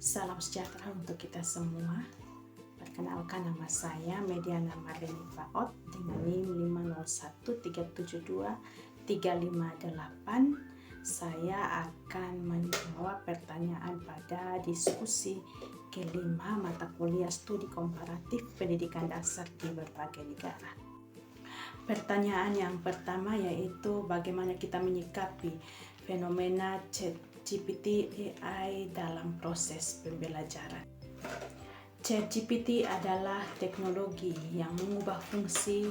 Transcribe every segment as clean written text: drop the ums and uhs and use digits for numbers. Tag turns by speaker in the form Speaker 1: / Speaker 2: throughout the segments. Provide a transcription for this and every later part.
Speaker 1: Salam sejahtera untuk kita semua. Perkenalkan, nama saya Mediana Marleni Faot dengan NIM 501372358. Saya akan menjawab pertanyaan pada diskusi kelima mata kuliah studi komparatif pendidikan dasar di berbagai negara. Pertanyaan yang pertama yaitu bagaimana kita menyikapi fenomena ChatGPT AI dalam proses pembelajaran. ChatGPT adalah teknologi yang mengubah fungsi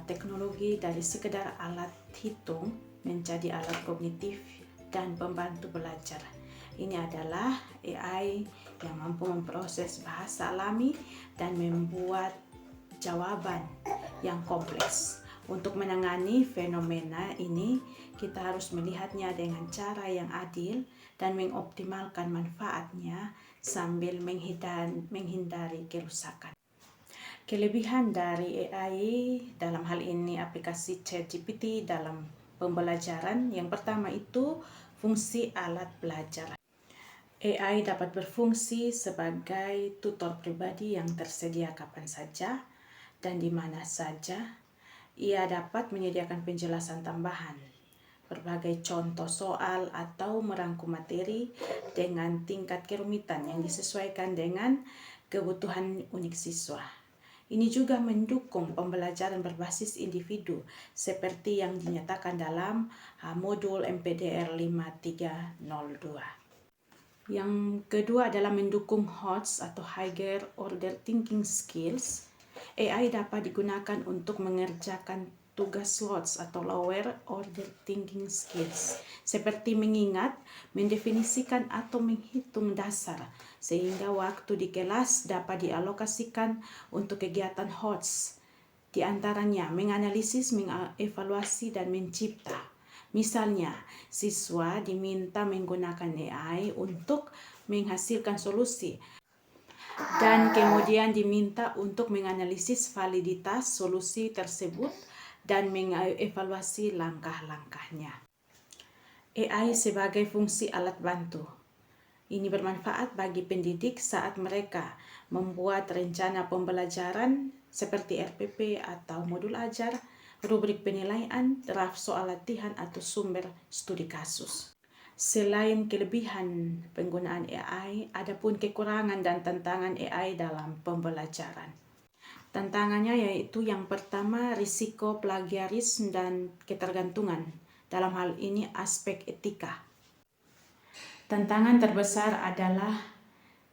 Speaker 1: teknologi dari sekedar alat hitung menjadi alat kognitif dan pembantu belajar. Ini adalah AI yang mampu memproses bahasa alami dan membuat jawaban yang kompleks. Untuk menangani fenomena ini, kita harus melihatnya dengan cara yang adil dan mengoptimalkan manfaatnya sambil menghindari kerusakan. Kelebihan dari AI dalam hal ini aplikasi ChatGPT dalam pembelajaran, yang pertama itu fungsi alat belajar. AI dapat berfungsi sebagai tutor pribadi yang tersedia kapan saja dan di mana saja. Ia dapat menyediakan penjelasan tambahan, berbagai contoh soal atau merangkum materi dengan tingkat kerumitan yang disesuaikan dengan kebutuhan unik siswa. Ini juga mendukung pembelajaran berbasis individu seperti yang dinyatakan dalam modul MPDR 5302. Yang kedua adalah mendukung HOTS atau Higher Order Thinking Skills. AI dapat digunakan untuk mengerjakan tugas SLOTS atau Lower Order Thinking Skills seperti mengingat, mendefinisikan atau menghitung dasar, sehingga waktu di kelas dapat dialokasikan untuk kegiatan HOTS, di antaranya menganalisis, mengevaluasi, dan mencipta. Misalnya, siswa diminta menggunakan AI untuk menghasilkan solusi dan kemudian diminta untuk menganalisis validitas solusi tersebut dan mengevaluasi langkah-langkahnya. AI sebagai fungsi alat bantu. Ini bermanfaat bagi pendidik saat mereka membuat rencana pembelajaran seperti RPP atau modul ajar, rubrik penilaian, draft soal latihan atau sumber studi kasus. Selain kelebihan penggunaan AI, ada pun kekurangan dan tantangan AI dalam pembelajaran. Tantangannya yaitu yang pertama, risiko plagiarisme dan ketergantungan. Dalam hal ini aspek etika. Tantangan terbesar adalah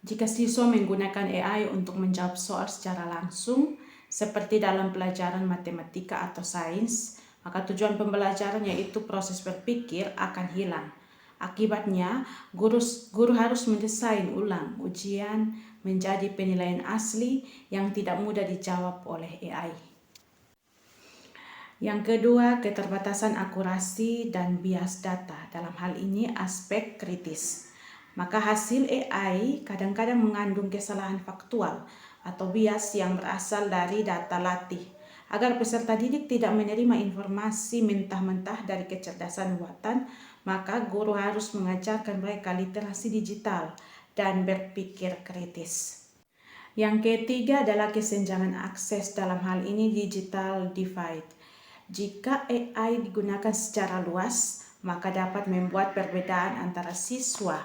Speaker 1: jika siswa menggunakan AI untuk menjawab soal secara langsung, seperti dalam pelajaran matematika atau sains, maka tujuan pembelajaran yaitu proses berpikir akan hilang. Akibatnya, guru harus mendesain ulang ujian menjadi penilaian asli yang tidak mudah dijawab oleh AI. Yang kedua, keterbatasan akurasi dan bias data. Dalam hal ini aspek kritis. Maka hasil AI kadang-kadang mengandung kesalahan faktual atau bias yang berasal dari data latih. Agar peserta didik tidak menerima informasi mentah-mentah dari kecerdasan buatan, maka guru harus mengajarkan mereka literasi digital dan berpikir kritis. Yang ketiga adalah kesenjangan akses, dalam hal ini digital divide. Jika AI digunakan secara luas, maka dapat membuat perbedaan antara siswa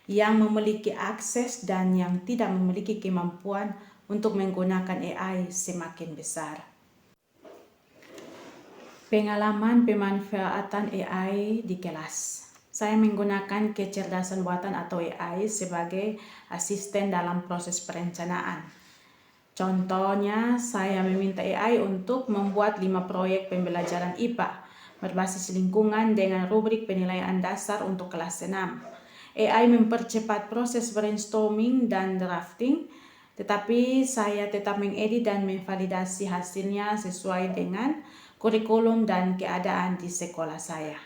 Speaker 1: yang memiliki akses dan yang tidak memiliki kemampuan untuk menggunakan AI semakin besar. Pengalaman pemanfaatan AI di kelas. Saya menggunakan kecerdasan buatan atau AI sebagai asisten dalam proses perencanaan. Contohnya, saya meminta AI untuk membuat 5 proyek pembelajaran IPA berbasis lingkungan dengan rubrik penilaian dasar untuk kelas 6. AI mempercepat proses brainstorming dan drafting, tetapi saya tetap mengedit dan memvalidasi hasilnya sesuai dengan kurikulum dan keadaan di sekolah saya.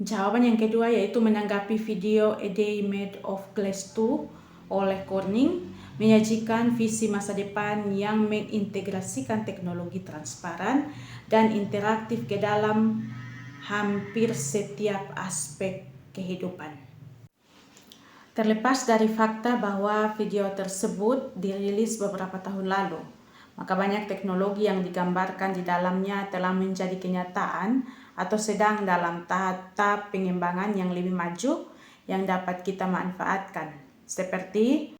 Speaker 1: Jawaban yang kedua yaitu menanggapi video A Day Made of Glass 2 oleh Corning, menyajikan visi masa depan yang mengintegrasikan teknologi transparan dan interaktif ke dalam hampir setiap aspek kehidupan. Terlepas dari fakta bahwa video tersebut dirilis beberapa tahun lalu, maka banyak teknologi yang digambarkan di dalamnya telah menjadi kenyataan atau sedang dalam tahap pengembangan yang lebih maju yang dapat kita manfaatkan, seperti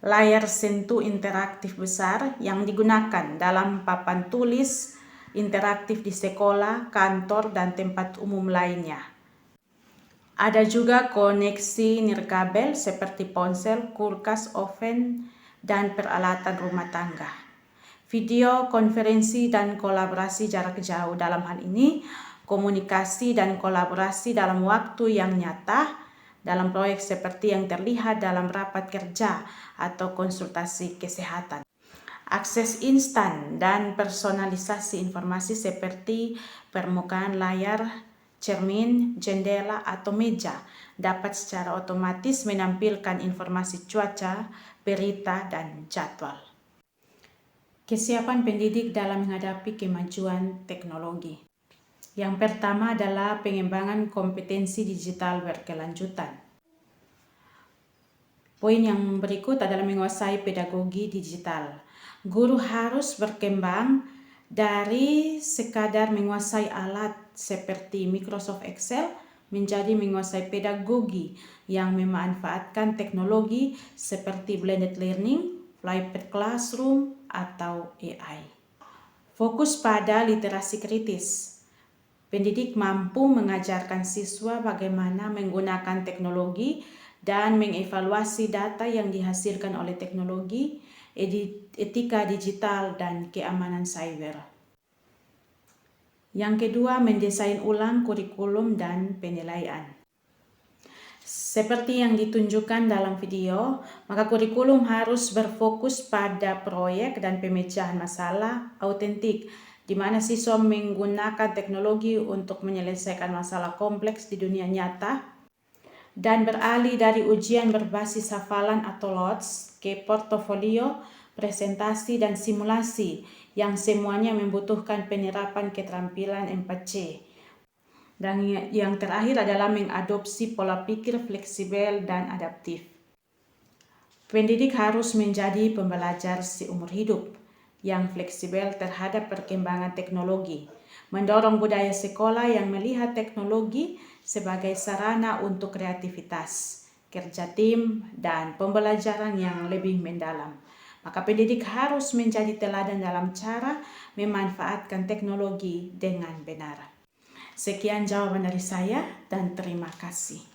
Speaker 1: layar sentuh interaktif besar yang digunakan dalam papan tulis interaktif di sekolah, kantor, dan tempat umum lainnya. Ada juga koneksi nirkabel seperti ponsel, kulkas, oven, dan peralatan rumah tangga. Video konferensi dan kolaborasi jarak jauh, dalam hal ini komunikasi dan kolaborasi dalam waktu yang nyata dalam proyek seperti yang terlihat dalam rapat kerja atau konsultasi kesehatan. Akses instan dan personalisasi informasi seperti permukaan layar, cermin, jendela, atau meja dapat secara otomatis menampilkan informasi cuaca, berita, dan jadwal. Kesiapan pendidik dalam menghadapi kemajuan teknologi. Yang pertama adalah pengembangan kompetensi digital berkelanjutan. Poin yang berikut adalah menguasai pedagogi digital. Guru harus berkembang dari sekadar menguasai alat seperti Microsoft Excel menjadi menguasai pedagogi yang memanfaatkan teknologi seperti blended learning, flipped classroom, atau AI. Fokus pada literasi kritis. Pendidik mampu mengajarkan siswa bagaimana menggunakan teknologi dan mengevaluasi data yang dihasilkan oleh teknologi, etika digital, dan keamanan cyber. Yang kedua, mendesain ulang kurikulum dan penilaian. Seperti yang ditunjukkan dalam video, maka kurikulum harus berfokus pada proyek dan pemecahan masalah autentik, di mana siswa menggunakan teknologi untuk menyelesaikan masalah kompleks di dunia nyata, dan beralih dari ujian berbasis hafalan atau LOTS ke portofolio, presentasi, dan simulasi yang semuanya membutuhkan penerapan keterampilan 4C. Dan yang terakhir adalah mengadopsi pola pikir fleksibel dan adaptif. Pendidik harus menjadi pembelajar seumur hidup yang fleksibel terhadap perkembangan teknologi, mendorong budaya sekolah yang melihat teknologi sebagai sarana untuk kreativitas, kerja tim, dan pembelajaran yang lebih mendalam. Maka pendidik harus menjadi teladan dalam cara memanfaatkan teknologi dengan benar. Sekian jawaban dari saya dan terima kasih.